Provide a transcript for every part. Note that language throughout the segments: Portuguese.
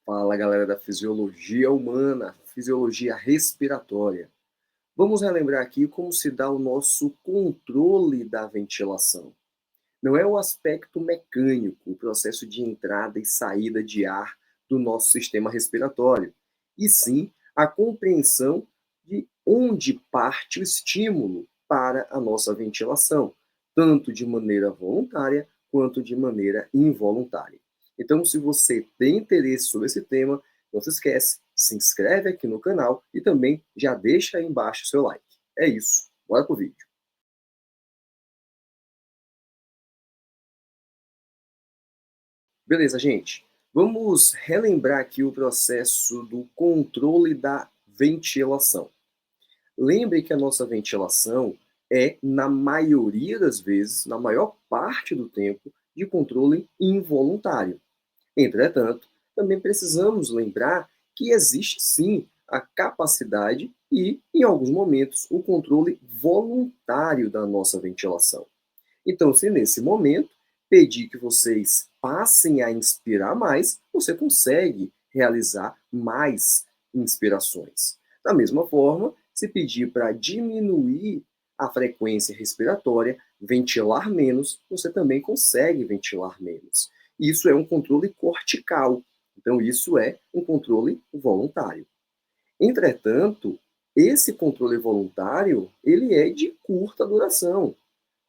Fala, galera da fisiologia humana, fisiologia respiratória. Vamos relembrar aqui como se dá o nosso controle da ventilação. Não é o aspecto mecânico, o processo de entrada e saída de ar do nosso sistema respiratório, e sim a compreensão de onde parte o estímulo para a nossa ventilação, tanto de maneira voluntária quanto de maneira involuntária. Então, se você tem interesse sobre esse tema, não se esquece, se inscreve aqui no canal e também já deixa aí embaixo o seu like. É isso, bora pro vídeo. Beleza, gente. Vamos relembrar aqui o processo do controle da ventilação. Lembre que a nossa ventilação é, na maioria das vezes, na maior parte do tempo, de controle involuntário. Entretanto, também precisamos lembrar que existe sim a capacidade e, em alguns momentos, o controle voluntário da nossa ventilação. Então, se nesse momento pedir que vocês passem a inspirar mais, você consegue realizar mais inspirações. Da mesma forma, se pedir para diminuir a frequência respiratória, ventilar menos, você também consegue ventilar menos. Isso é um controle cortical. Então, isso é um controle voluntário. Entretanto, esse controle voluntário, ele é de curta duração.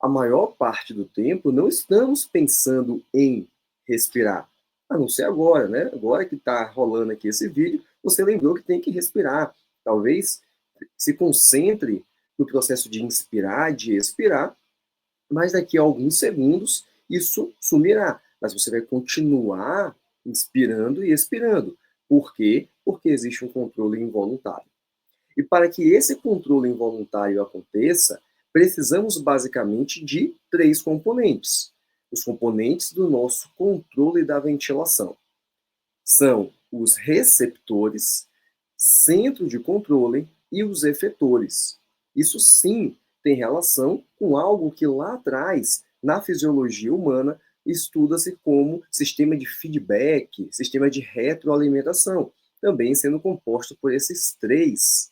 A maior parte do tempo não estamos pensando em respirar, a não ser agora, né? Agora que está rolando aqui esse vídeo, você lembrou que tem que respirar. Talvez se concentre no processo de inspirar, de expirar, mas daqui a alguns segundos isso sumirá. Mas você vai continuar inspirando e expirando. Por quê? Porque existe um controle involuntário. E para que esse controle involuntário aconteça, precisamos basicamente de três componentes. Os componentes do nosso controle da ventilação são os receptores, centro de controle e os efetores. Isso sim tem relação com algo que lá atrás, na fisiologia humana, estuda-se como sistema de feedback, sistema de retroalimentação, também sendo composto por esses três.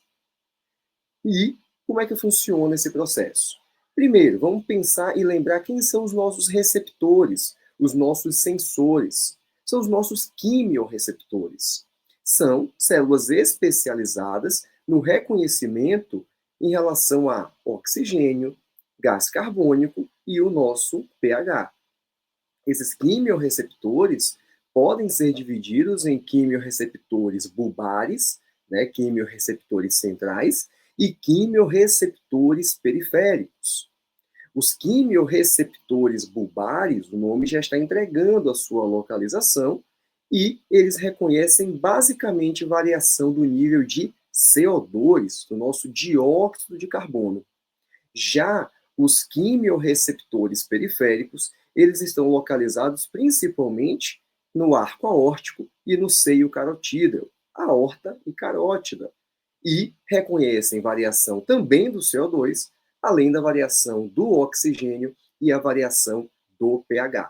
E como é que funciona esse processo? Primeiro, vamos pensar e lembrar quem são os nossos receptores, os nossos sensores. São os nossos quimiorreceptores. São células especializadas no reconhecimento em relação a oxigênio, gás carbônico e o nosso pH. Esses quimiorreceptores podem ser divididos em quimiorreceptores bulbares, né, quimiorreceptores centrais, e quimiorreceptores periféricos. Os quimiorreceptores bulbares, o nome já está entregando a sua localização, e eles reconhecem basicamente variação do nível de CO2, do nosso dióxido de carbono. Já os quimiorreceptores periféricos, eles estão localizados principalmente no arco aórtico e no seio carotídeo, aorta e carótida, e reconhecem variação também do CO2, além da variação do oxigênio e a variação do pH.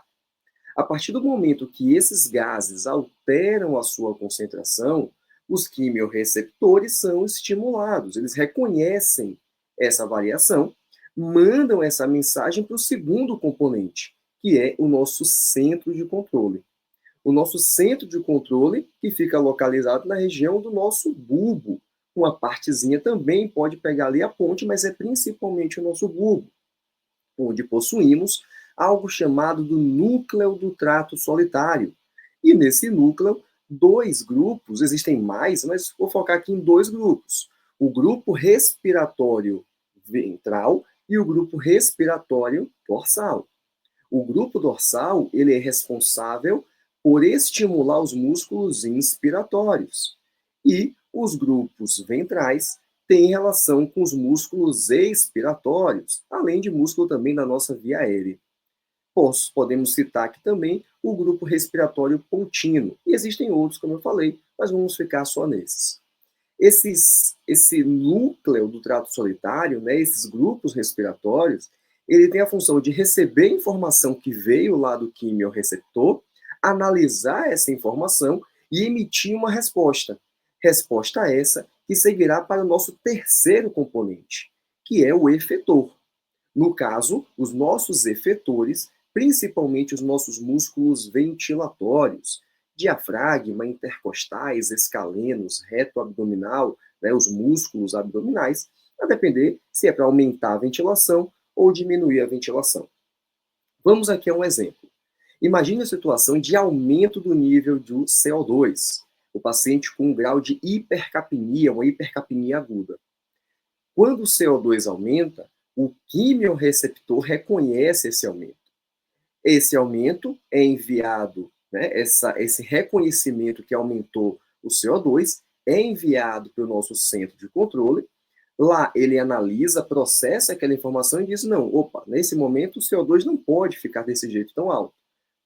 A partir do momento que esses gases alteram a sua concentração, os quimiorreceptores são estimulados, eles reconhecem essa variação, mandam essa mensagem para o segundo componente, que é o nosso centro de controle. O nosso centro de controle, que fica localizado na região do nosso bulbo. Uma partezinha também pode pegar ali a ponte, mas é principalmente o nosso bulbo, onde possuímos algo chamado do núcleo do trato solitário. E nesse núcleo, dois grupos, existem mais, mas vou focar aqui em dois grupos. O grupo respiratório ventral e o grupo respiratório dorsal. O grupo dorsal, ele é responsável por estimular os músculos inspiratórios. E os grupos ventrais têm relação com os músculos expiratórios, além de músculo também da nossa via aérea. Podemos citar aqui também o grupo respiratório pontino. E existem outros, como eu falei, mas vamos ficar só nesses. Esse núcleo do trato solitário, né, esses grupos respiratórios, ele tem a função de receber informação que veio lá do quimiorreceptor, analisar essa informação e emitir uma resposta. Resposta essa que seguirá para o nosso terceiro componente, que é o efetor. No caso, os nossos efetores, principalmente os nossos músculos ventilatórios, diafragma, intercostais, escalenos, reto abdominal, né, os músculos abdominais, a depender se é para aumentar a ventilação ou diminuir a ventilação. Vamos aqui a um exemplo. Imagine a situação de aumento do nível do CO2, o paciente com um grau de hipercapnia, uma hipercapnia aguda. Quando o CO2 aumenta, o quimiorreceptor reconhece esse aumento. Esse aumento é enviado, né, esse reconhecimento que aumentou o CO2 é enviado para o nosso centro de controle. Lá ele analisa, processa aquela informação e diz: não, opa, nesse momento o CO2 não pode ficar desse jeito tão alto.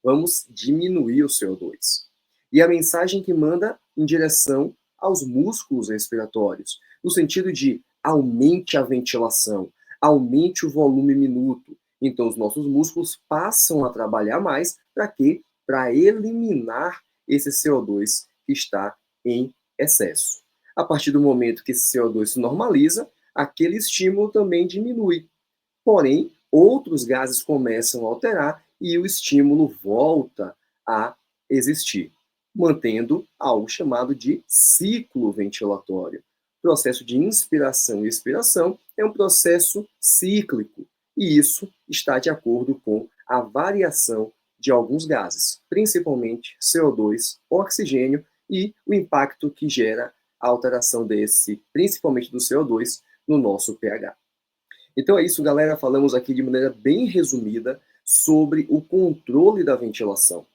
Vamos diminuir o CO2. E a mensagem que manda em direção aos músculos respiratórios, no sentido de aumente a ventilação, aumente o volume minuto. Então, os nossos músculos passam a trabalhar mais para quê? Para eliminar esse CO2 que está em excesso. A partir do momento que esse CO2 se normaliza, aquele estímulo também diminui. Porém, outros gases começam a alterar e o estímulo volta a existir, mantendo algo chamado de ciclo ventilatório. O processo de inspiração e expiração é um processo cíclico, e isso está de acordo com a variação de alguns gases, principalmente CO2, oxigênio e o impacto que gera a alteração desse, principalmente do CO2, no nosso pH. Então é isso, galera. Falamos aqui de maneira bem resumida sobre o controle da ventilação.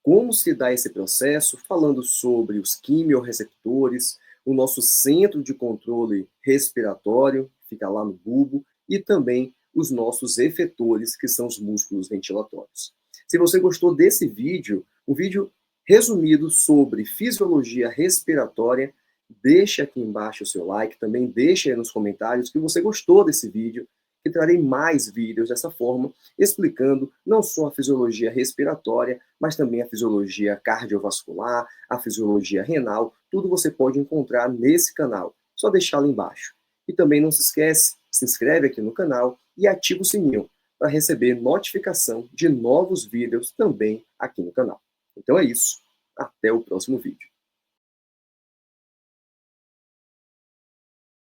Como se dá esse processo, falando sobre os quimiorreceptores, o nosso centro de controle respiratório, fica lá no bulbo, e também os nossos efetores, que são os músculos ventilatórios. Se você gostou desse vídeo, um vídeo resumido sobre fisiologia respiratória, deixe aqui embaixo o seu like, também deixe aí nos comentários que você gostou desse vídeo, que trarei mais vídeos dessa forma, explicando não só a fisiologia respiratória, mas também a fisiologia cardiovascular, a fisiologia renal, tudo você pode encontrar nesse canal. Só deixar lá embaixo. E também não se esquece, se inscreve aqui no canal e ativa o sininho para receber notificação de novos vídeos também aqui no canal. Então é isso, até o próximo vídeo.